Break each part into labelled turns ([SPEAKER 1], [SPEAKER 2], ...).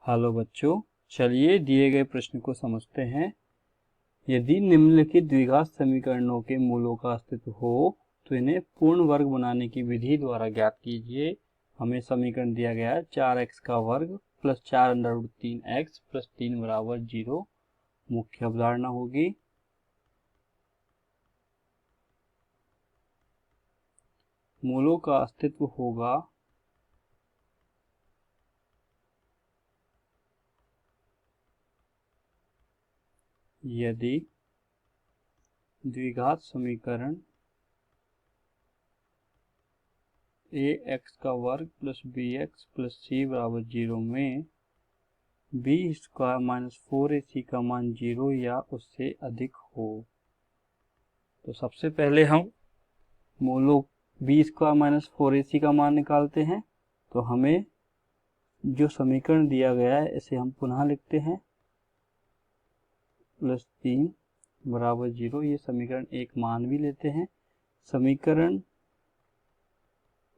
[SPEAKER 1] Hello बच्चों, चलिए दिए गए प्रश्न को समझते हैं। यदि निम्नलिखित द्विघात समीकरणों के मूलों का अस्तित्व हो तो इन्हें पूर्ण वर्ग बनाने की विधि द्वारा ज्ञात कीजिए। हमें समीकरण दिया गया है 4x का वर्ग प्लस 4√3x प्लस 3 बराबर 0। मुख्य अवधारणा होगी मूलों का अस्तित्व होगा यदि द्विघात समीकरण ax का वर्ग प्लस bx प्लस c बराबर 0 में b स्क्वायर माइनस 4ac का मान 0 या उससे अधिक हो। तो सबसे पहले हम मूलों b स्क्वायर माइनस 4ac का मान निकालते हैं। तो हमें जो समीकरण दिया गया है इसे हम पुनः लिखते हैं, प्लस 3 बराबर 0। ये समीकरण एक मान भी लेते हैं। समीकरण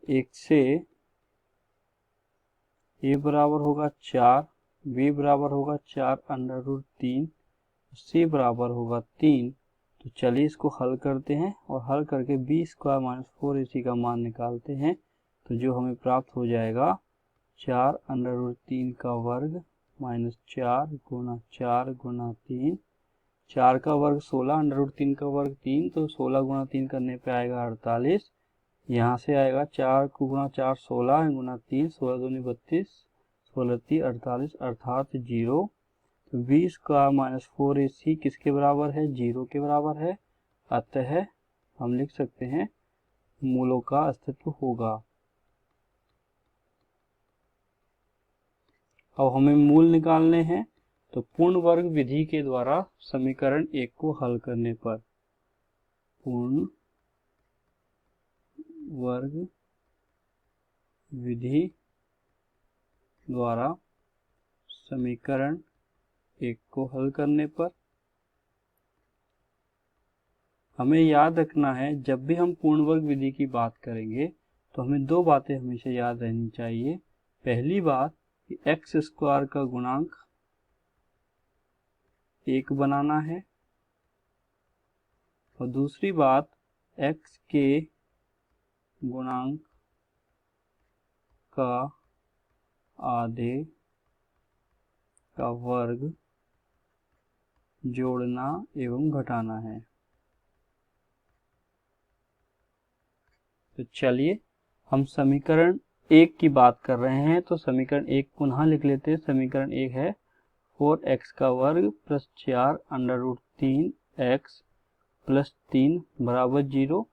[SPEAKER 1] एक से a बराबर होगा 4, b बराबर होगा 4√3, c बराबर होगा 3। तो चलिए इसको हल करते हैं और हल करके b स्क्वायर माइनस 4ac का मान निकालते हैं। तो जो हमें प्राप्त हो जाएगा 4√3 का वर्ग माइनस 4 गुना 4 गुना 3। 4 का वर्ग 16, √3 का वर्ग 3, तो 16 गुना 3 करने पे आएगा 48। यहाँ से आएगा 4 गुना 4 16 गुना 3 16 दूनी 32, 16 3 48 अर्थात 0। तो b स्क्वायर माइनस 4ac किसके बराबर है? 0 के बराबर है। अतः हम लिख सकते हैं मूलों का अस्तित्व होगा। अब हमें मूल निकालने हैं। तो पूर्ण वर्ग विधि के द्वारा समीकरण एक को हल करने पर पूर्ण वर्ग विधि द्वारा समीकरण एक को हल करने पर हमें याद रखना है, जब भी हम पूर्ण वर्ग विधि की बात करेंगे तो हमें दो बातें हमेशा याद रहनी चाहिए। पहली बात कि एक्स स्क्वायर का गुणांक 1 बनाना है और दूसरी बात x के गुणांक का आधे का वर्ग जोड़ना एवं घटाना है। तो चलिए हम समीकरण एक की बात कर रहे हैं, तो समीकरण एक पुनः लिख लेते हैं। समीकरण एक है 4x का वर्ग प्लस 4√3x प्लस 3 बराबर 0।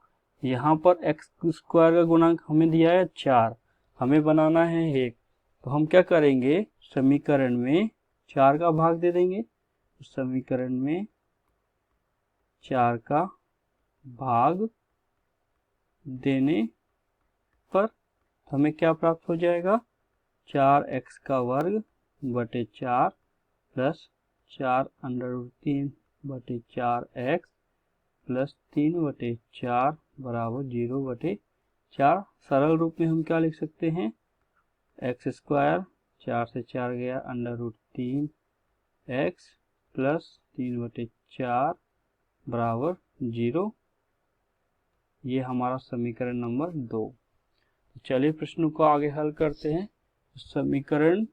[SPEAKER 1] यहाँ पर एक्स स्क्वायर का गुणांक हमें दिया है 4, हमें बनाना है 1। तो हम क्या करेंगे, समीकरण में 4 का भाग दे देंगे। समीकरण में 4 का भाग देने पर हमें क्या प्राप्त हो जाएगा, 4x का वर्ग बटे 4 प्लस 4√3 बटे 4x प्लस 3 बटे 4 बराबर 0 बटे 4। सरल रूप में हम क्या लिख सकते हैं, एक्स स्क्वायर 4 से 4 गया √3x प्लस 3 बटे 4 बराबर 0। ये हमारा समीकरण नंबर 2। चलिए प्रश्न को आगे हल करते हैं। समीकरण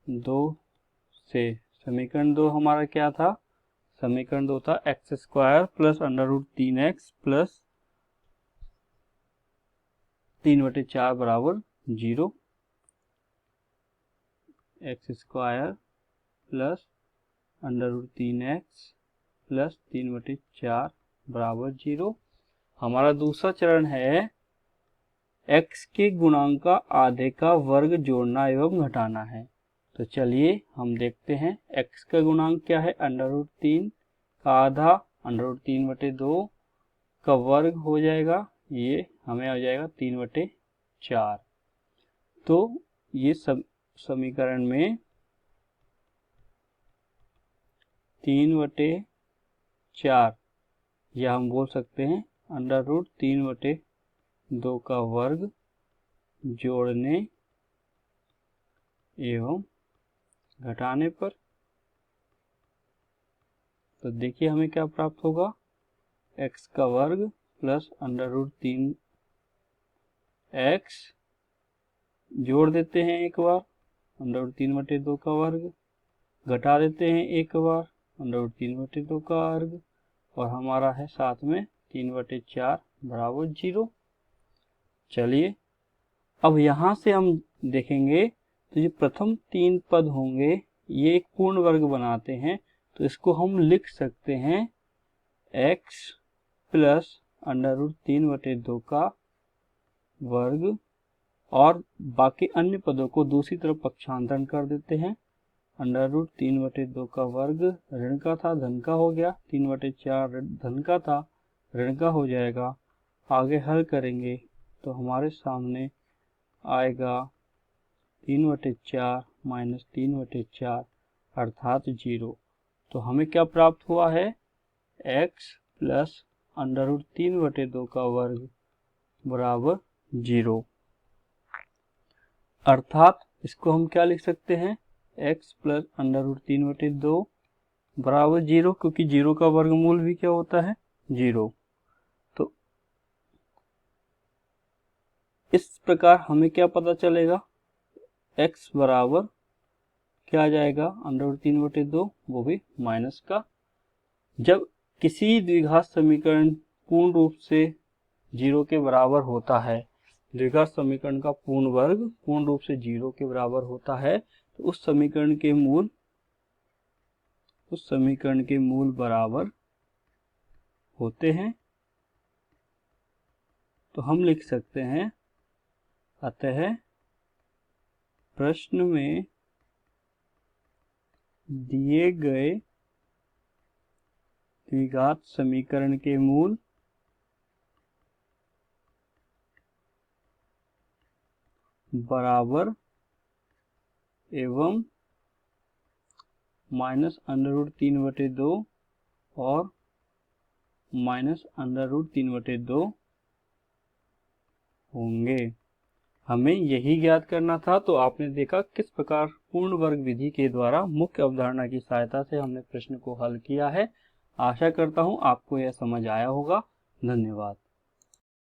[SPEAKER 1] 2 से समीकरण 2 हमारा क्या था, समीकरण 2 था x square plus √3x plus 3 बटे 4 बराबर 0। X square plus √3x plus 3 बटे 4 बराबर 0। हमारा दूसरा चरण है x के गुणांक का आधे का वर्ग जोड़ना एवं घटाना है। तो चलिए हम देखते हैं x का गुणांक क्या है, √3 का आधा √3 बटे 2 का वर्ग हो जाएगा, ये हमें आ जाएगा 3 बटे 4। तो ये समीकरण में 3 बटे 4 या हम बोल सकते हैं √3 बटे 2 का वर्ग जोड़ने एवं घटाने पर, तो देखिए हमें क्या प्राप्त होगा, x का वर्ग प्लस √3 x, जोड़ देते हैं एक बार, √3/2 का वर्ग, घटा देते हैं एक बार, √3/2 का वर्ग, और हमारा है साथ में 3/4 बराबर 0। चलिए अब यहाँ से हम देखेंगे तो ये प्रथम 3 पद होंगे, ये एक पूर्ण वर्ग बनाते हैं, तो इसको हम लिख सकते हैं x प्लस √3/2 का वर्ग, और बाकी अन्य पदों को दूसरी तरफ पक्षांतरण कर देते हैं। √3/2 का वर्ग ऋण का था धन का हो गया, 3/4 धन का था ऋण का हो जाएगा। आगे हल करेंगे तो हमारे सामने आएगा 3/4 माइनस 3/4 अर्थात 0। तो हमें क्या प्राप्त हुआ है, x प्लस √3/2 का वर्ग बराबर 0। अर्थात इसको हम क्या लिख सकते हैं, x प्लस √3/2 बराबर 0, क्योंकि 0 का वर्गमूल भी क्या होता है, 0। तो इस प्रकार हमें क्या पता चलेगा, x बराबर क्या आ जाएगा, √3/2, वो भी माइनस का। जब किसी द्विघात समीकरण पूर्ण रूप से 0 के बराबर होता है, द्विघात समीकरण का पूर्ण वर्ग पूर्ण रूप से 0 के बराबर होता है, तो उस समीकरण के मूल बराबर होते हैं। तो हम लिख सकते हैं, अतः प्रश्न में दिए गए द्विघात समीकरण के मूल बराबर एवं माइनस √3/2 और माइनस √3/2 होंगे। हमें यही ज्ञात करना था। तो आपने देखा किस प्रकार पूर्ण वर्ग विधि के द्वारा मुख्य अवधारणा की सहायता से हमने प्रश्न को हल किया है। आशा करता हूं आपको यह समझ आया होगा। धन्यवाद।